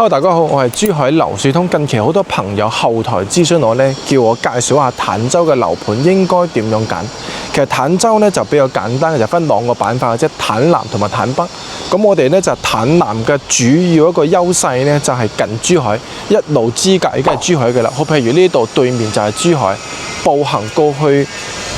Hello， 大家好，我係珠海樓市通。近期好多朋友後台諮詢我呢，叫我介紹下坦洲嘅樓盤應該點樣揀。其實坦洲呢就比較簡單嘅，就分兩個板塊，即係坦南同埋坦北。咁我哋呢就坦南嘅主要一個優勢呢，就係近珠海，一路之隔已經係珠海嘅啦。好，譬如呢度對面就係珠海，步行過去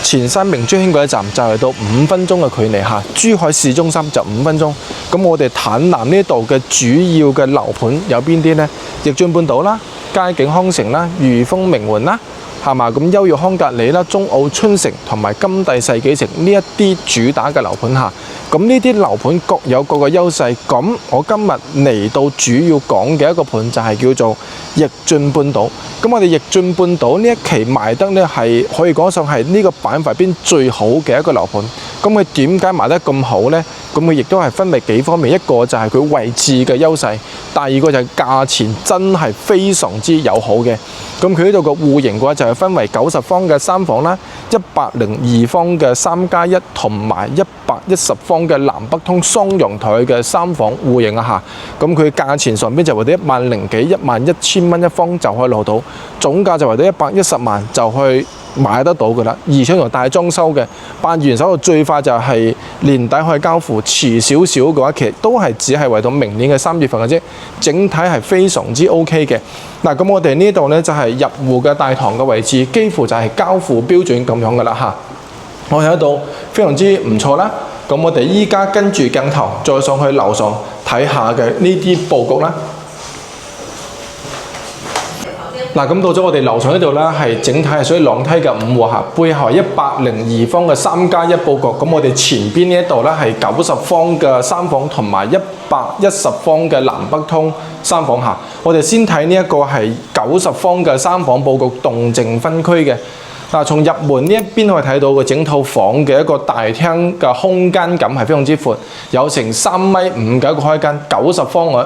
前山明珠輕軌站就係到5分鐘嘅距離嚇。珠海市中心就5分鐘。咁我哋坦南呢度嘅主要嘅樓盤有邊啲呢？逸駿半島啦、佳景康城啦、裕豐名媛啦，係嘛？咁優越康格里啦、中澳春城同埋金帝世紀城呢一啲主打嘅樓盤嚇。咁呢啲樓盤各有各個優勢。咁我今日嚟到主要講嘅一個盤就係叫做逸駿半島。咁我哋逸駿半島呢一期賣得呢係可以講上係呢個板塊邊最好嘅一個樓盤。咁佢點解賣得咁好呢？咁佢亦都係分為幾方面，一個就係佢位置嘅優勢，第二個就係價錢真係非常之友好嘅。咁佢呢度個戶型嘅話就係分為90方嘅3房啦、102方嘅3+1同埋110方嘅南北通雙陽台嘅3房戶型啊嚇。咁佢價錢上邊就為到10000幾、11000蚊一方就可以攞到，總價就為到110萬就去買得到㗎啦，而且仲大裝修嘅，辦完手續最快就係年底可以交付，遲少少嘅話，其實都係只係為到明年嘅3月份嘅啫。整體係非常之 OK 嘅。嗱，咁我哋呢度呢，就係入戶嘅大堂嘅位置，幾乎就係交付標準咁樣㗎啦嚇。我喺度非常之唔錯啦。咁我哋依家跟住鏡頭再上去樓上睇下嘅呢啲佈局啦。嗱，咁到咗我哋樓上呢度啦，係整體係屬於兩梯嘅5戶嚇，背後係102方嘅3+1佈局。咁我哋前邊呢一度咧係90方嘅3房同埋110方嘅南北通3房嚇。我哋先睇呢一個係90方嘅3房佈局，動靜分區嘅。嗱，從入門呢一邊可以睇到個整套房嘅一個大廳嘅空間感係非常之闊，有成3.5米嘅一個開間，90方嘅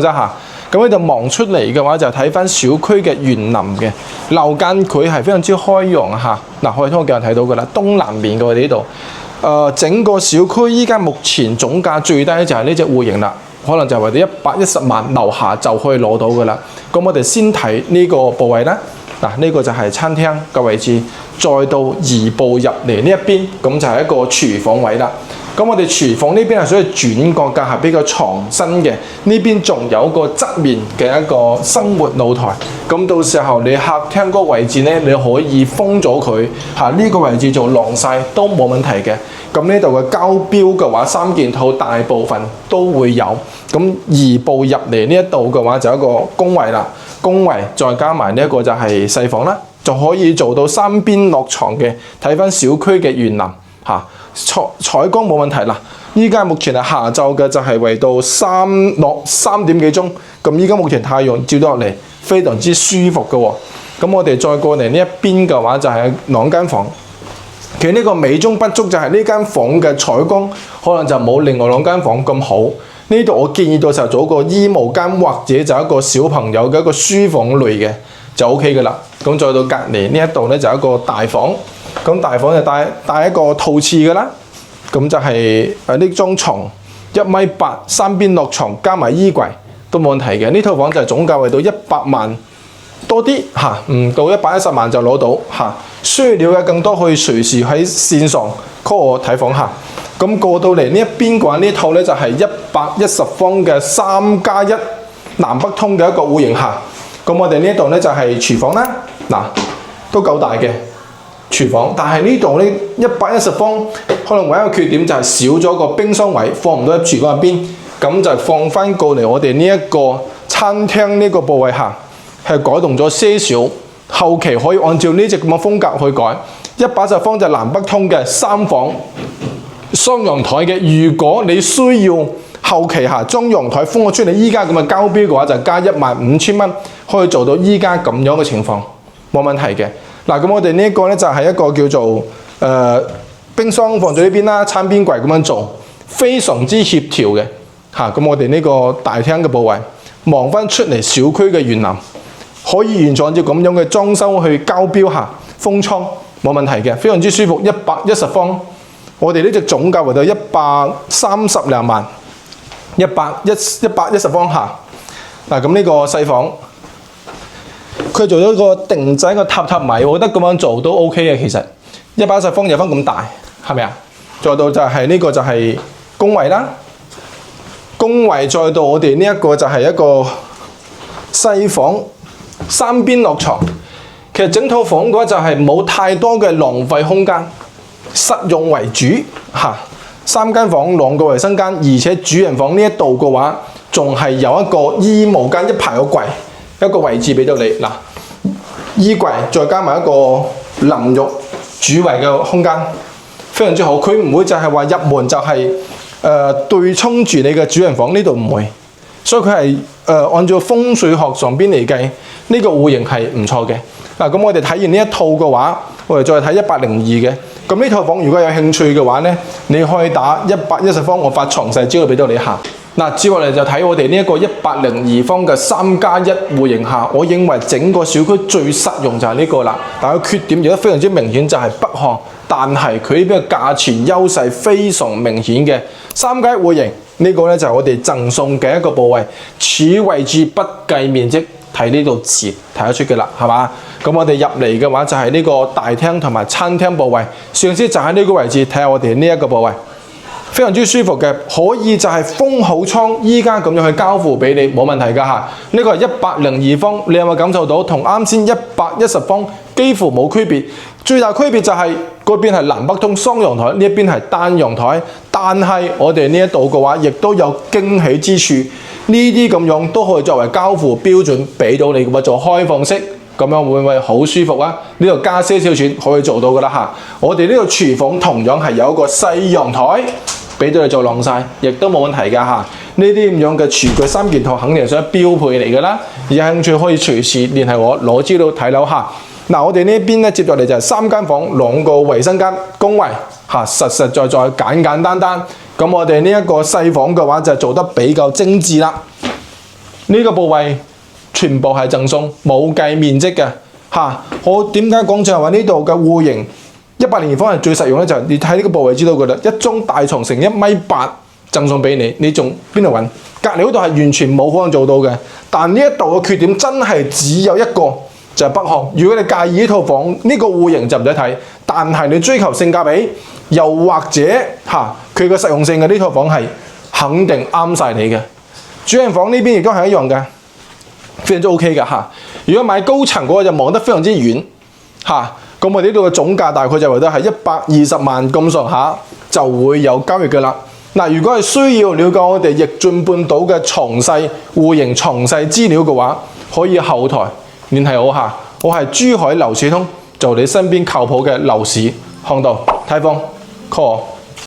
啫嚇。咁呢度望出嚟嘅話，就睇翻小區嘅園林嘅樓間，佢係非常之開揚嚇。嗱，可以通過鏡頭睇到㗎啦，東南面嘅我哋呢度，整個小區依家目前總價最低就係呢隻戶型啦，可能就為到110萬樓下就可以攞到㗎啦。咁我哋先睇呢個部位啦。嗱，呢個就係餐廳嘅位置，再到移步入嚟呢一邊，咁就係一個廚房位啦。咁我哋廚房呢邊係屬於轉角嘅，係比較藏身嘅。呢邊仲有個側面嘅一個生活露台。咁到時候你客廳嗰個位置呢，你可以封咗佢嚇，呢個位置做晾曬都冇問題嘅。咁呢度嘅交標嘅話，3件套大部分都會有。咁移步入嚟呢一度嘅話，就一個公衞啦。公衞再加埋呢一個就係細房啦，就可以做到3邊落床嘅。睇翻小區嘅園林嚇。採光冇問題啦。依家目前係下晝嘅，就係為到3點幾鐘。咁依家目前太陽照到落嚟，非常之舒服嘅喎。咁我哋再過嚟呢一邊嘅話，就係2間房。其實呢個美中不足就係呢間房嘅採光可能就冇另外2間房咁好。呢度我建議到時候做一個衣帽間或者就一個小朋友嘅一個書房類嘅就 OK 嘅啦。咁再到隔離呢一度咧就一個大房。咁大房就帶一個套廁嘅啦，咁就係呢張床1.8米，3邊落床加埋衣櫃都冇問題嘅。呢套房就係總價為到100萬多啲嚇，唔到110萬就攞到嚇。需要了解更多可以隨時喺線上 call 我睇房嚇。咁過到嚟呢一邊嘅話，呢套咧就係110方嘅3+1南北通嘅一個戶型嚇。咁我哋呢度咧就係廚房啦，嗱都夠大嘅。廚房，但係呢度呢110方，可能唯一個缺點就係少咗個冰箱位，放唔到喺廚房入邊，咁就放翻過嚟我哋呢一個餐廳呢個部位下，係改動咗些少，後期可以按照呢隻咁嘅風格去改。110方就南北通嘅3房，雙陽台嘅。如果你需要後期下將陽台封咗出嚟，依家咁嘅交標嘅話，就加15000蚊，可以做到依家咁樣嘅情況，冇問題嘅。嗱，咁我哋呢一個咧就係一個叫做冰箱放咗呢邊啦，餐邊櫃咁樣做，非常之協調嘅嚇。咁我哋呢個大廳嘅部位，望翻出嚟小區嘅園林，可以完全按照咁樣嘅裝修去交標下，封倉冇問題嘅，非常之舒服。110方，我哋呢隻總價為到130零萬，110方下。嗱，咁呢個細房，佢做咗個定製個榻米，我覺得咁樣做都 OK 嘅。其實110方有分咁大，係咪啊？再到就係呢個就係工位啦，工位再到我哋呢一個就係一個細房，三邊落床。其實整套房嘅話就係冇太多嘅浪費空間，實用為主嚇。3間房2個衞生間，而且主人房呢一度嘅話，仲係有一個衣帽間一排個櫃，一個位置俾到你嗱，衣櫃再加埋一個淋浴主衞嘅空間，非常之好。佢唔會就係話入門就係、對沖住你嘅主人房，呢度唔會，所以佢係按照風水學上邊嚟計，呢個戶型係唔錯嘅。嗱，咁我哋睇完呢一套嘅話，我哋再睇102嘅。咁呢套房如果有興趣嘅話呢，你可以打110方，我發詳細資料俾到你下。嗱，接落嚟就睇我哋呢一個102方嘅3+1戶型下，我認為整個小區最實用就係呢個啦。但係缺點亦都非常之明顯，就係北向，但係佢呢邊嘅價錢優勢非常明顯嘅3+1戶型，呢個呢就係我哋贈送嘅一個部位，此位置不計面積。睇呢度字睇得出嘅啦，係嘛？咁我哋入嚟嘅話就係呢個大廳同埋餐廳部位，上司就喺呢個位置睇下我哋呢一個部位，非常之舒服嘅，可以就係封好倉，依家咁樣去交付俾你冇問題㗎嚇。呢個係102方，你有冇感受到同啱先110方幾乎冇區別？最大區別就係嗰邊係南北通雙陽台，呢一邊係單陽台，但係我哋呢一度嘅話，亦都有驚喜之處。呢啲咁樣都可以作為交付標準俾到你嘅話，做開放式咁樣會唔會好舒服啊？呢度加些少錢可以做到㗎啦嚇。我哋呢個廚房同樣係有一個細陽台俾到你做晾曬，亦都冇問題㗎嚇。呢啲咁樣嘅廚具3件套肯定係想標配嚟㗎啦。有興趣可以隨時聯繫我攞資料睇樓下。嗱，我哋呢邊咧接落嚟就係3間房2個衞生間工位嚇，實實在在簡簡單單。咁我哋呢一個細房嘅話就做得比較精緻啦。呢個部位全部係贈送，冇計面積嘅嚇。我點解講就係話呢度嘅戶型102方係最實用咧？就係你睇呢個部位知道㗎啦，一張大床成1.8米贈送俾你，你仲邊度揾？隔離嗰度係完全冇可能做到嘅。但呢一度嘅缺點真係只有一個，就係北向。如果你介意呢套房呢個戶型就唔使睇，但係你追求性價比，又或者佢個實用性嘅呢套房係肯定啱晒你嘅。主人房呢邊亦都係一樣嘅，非常之 OK 嘅嚇。如果買高層嗰個就望得非常之遠嚇。咁我哋呢度嘅總價大概就為得係120萬咁上下就會有交易嘅啦。嗱，如果係需要了解我哋逆進半島嘅詳細戶型詳細資料嘅話，可以後台聯繫我下。我係珠海樓市通，做你身邊靠譜嘅樓市向導，睇風 call。